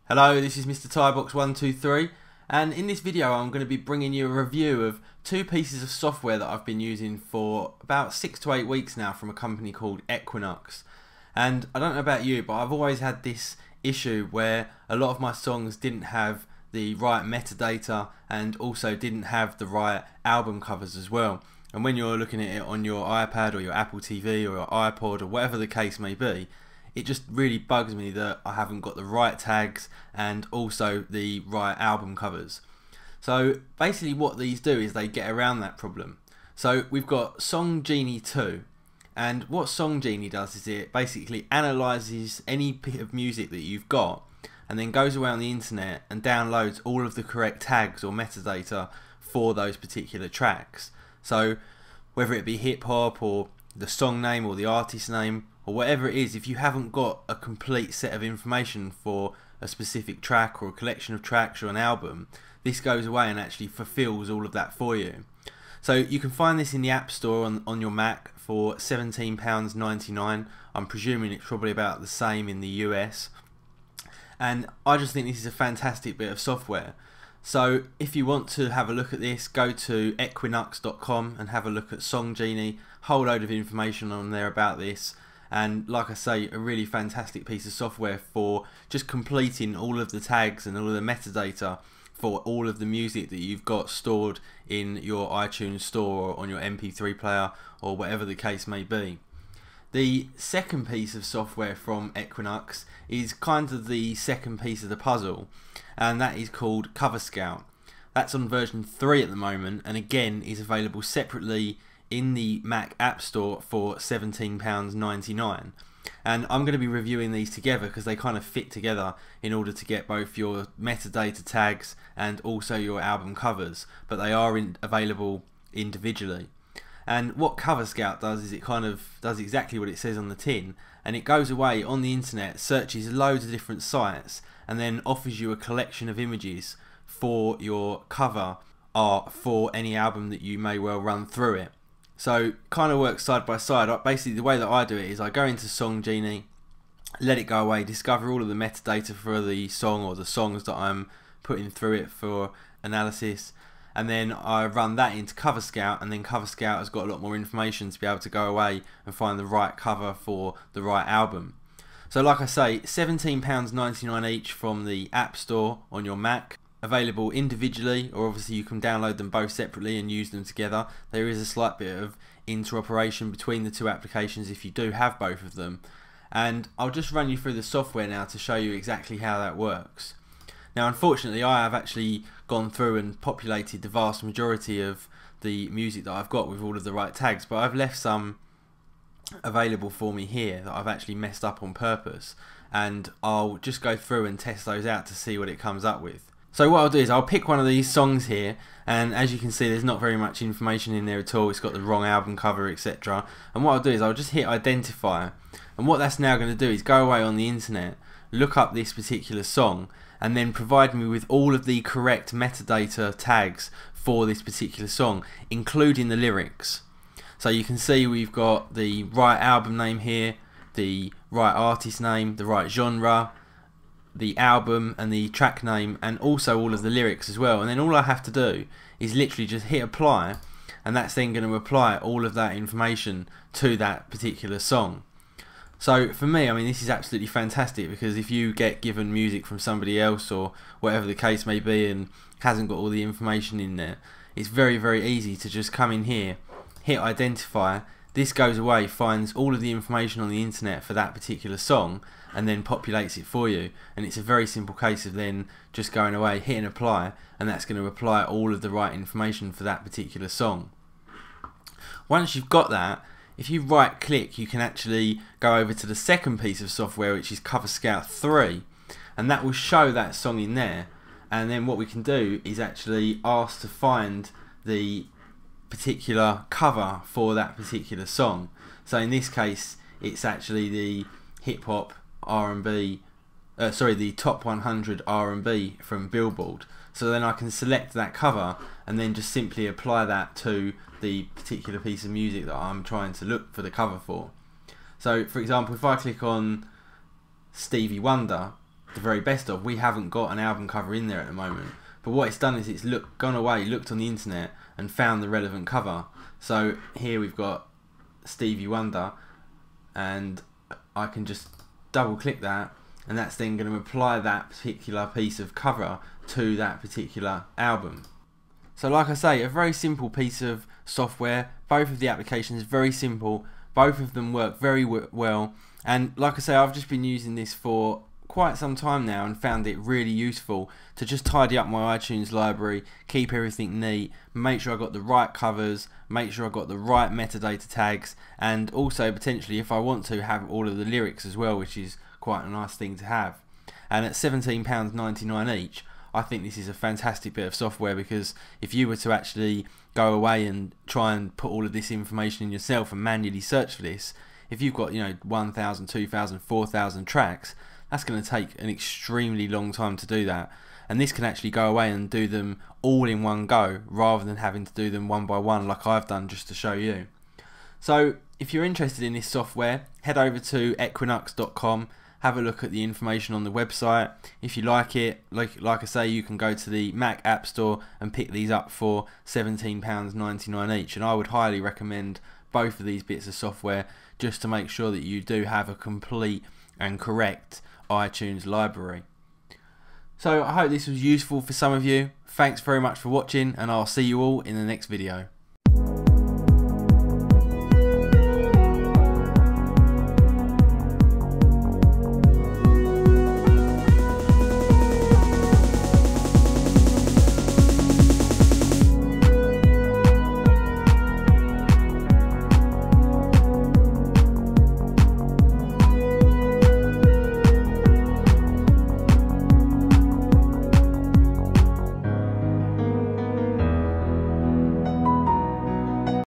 Hello, this is Mr. Tybox123, and in this video I'm going to be bringing you a review of two pieces of software that I've been using for about 6 to 8 weeks now from a company called Equinox. And I don't know about you, but I've always had this issue where a lot of my songs didn't have the right metadata and also didn't have the right album covers as well. And when you're looking at it on your iPad or your Apple TV or your iPod or whatever the case may be, it just really bugs me that I haven't got the right tags and also the right album covers. So basically what these do is they get around that problem. So we've got Song Genie 2, and what Song Genie does is it basically analyses any bit of music that you've got and then goes away on the internet and downloads all of the correct tags or metadata for those particular tracks. So whether it be hip hop or the song name or the artist name or whatever it is, if you haven't got a complete set of information for a specific track or a collection of tracks or an album, this goes away and actually fulfills all of that for you. So you can find this in the App Store on your Mac for £17.99. I'm presuming it's probably about the same in the US. And I just think this is a fantastic bit of software. So if you want to have a look at this, go to Equinux.com and have a look at Song Genie. Whole load of information on there about this. And like I say, a really fantastic piece of software for just completing all of the tags and all of the metadata for all of the music that you've got stored in your iTunes store or on your MP3 player or whatever the case may be. The second piece of software from Equinox is kind of the second piece of the puzzle, and that is called Cover Scout. That's on version 3 at the moment, and again is available separately in the Mac App Store for £17.99. And I'm going to be reviewing these together because they kind of fit together in order to get both your metadata tags and also your album covers, but they are available individually. And what Cover Scout does is it kind of does exactly what it says on the tin, and it goes away on the internet, searches loads of different sites, and then offers you a collection of images for your cover art for any album that you may well run through it. So kind of works side by side. Basically the way that I do it is I go into Song Genie, let it go away, discover all of the metadata for the song or the songs that I'm putting through it for analysis, and then I run that into Cover Scout, and then Cover Scout has got a lot more information to be able to go away and find the right cover for the right album. So like I say, £17.99 each from the App Store on your Mac. Available individually, or obviously you can download them both separately and use them together. There is a slight bit of interoperation between the two applications if you do have both of them. And I'll just run you through the software now to show you exactly how that works. Now unfortunately I have actually gone through and populated the vast majority of the music that I've got with all of the right tags, but I've left some available for me here that I've actually messed up on purpose, and I'll just go through and test those out to see what it comes up with. So what I'll do is I'll pick one of these songs here, and as you can see there's not very much information in there at all. It's got the wrong album cover, etc. And what I'll do is I'll just hit identify, and what that's now going to do is go away on the internet, look up this particular song, and then provide me with all of the correct metadata tags for this particular song, including the lyrics. So you can see we've got the right album name here, the right artist name, the right genre, the album and the track name, and also all of the lyrics as well. And then all I have to do is literally just hit apply, and that's then going to apply all of that information to that particular song. So for me, I mean, this is absolutely fantastic, because if you get given music from somebody else or whatever the case may be and hasn't got all the information in there, it's very, very easy to just come in here, hit identify, this goes away, finds all of the information on the internet for that particular song, and then populates it for you. And it's a very simple case of then just going away, hitting apply, and that's going to apply all of the right information for that particular song. Once you've got that, if you right click, you can actually go over to the second piece of software, which is Cover Scout 3, and that will show that song in there. And then what we can do is actually ask to find the particular cover for that particular song. So in this case it's actually the hip hop R&B, the top 100 R&B from Billboard. So then I can select that cover and then just simply apply that to the particular piece of music that I'm trying to look for the cover for. So for example, if I click on Stevie Wonder, the very best of. We haven't got an album cover in there at the moment, but what it's done is it's gone away, looked on the internet and found the relevant cover. So here we've got Stevie Wonder, and I can just double click that, and that's then going to apply that particular piece of cover to that particular album. So like I say, a very simple piece of software. Both of the applications very simple, both of them work very well, and like I say, I've just been using this for quite some time now and found it really useful to just tidy up my iTunes library, keep everything neat, make sure I got the right covers, make sure I got the right metadata tags, and also potentially, if I want to, have all of the lyrics as well, which is quite a nice thing to have. And at £17.99 each, I think this is a fantastic bit of software, because if you were to actually go away and try and put all of this information in yourself and manually search for this, if you've got 1,000, 2,000, 4,000 tracks, that's going to take an extremely long time to do that. And this can actually go away and do them all in one go, rather than having to do them one by one like I've done just to show you. So if you're interested in this software, head over to Equinux.com, have a look at the information on the website. If you like it, like I say, you can go to the Mac App Store and pick these up for £17.99 each, and I would highly recommend both of these bits of software just to make sure that you do have a complete and correct iTunes library. So I hope this was useful for some of you. Thanks very much for watching, and I'll see you all in the next video.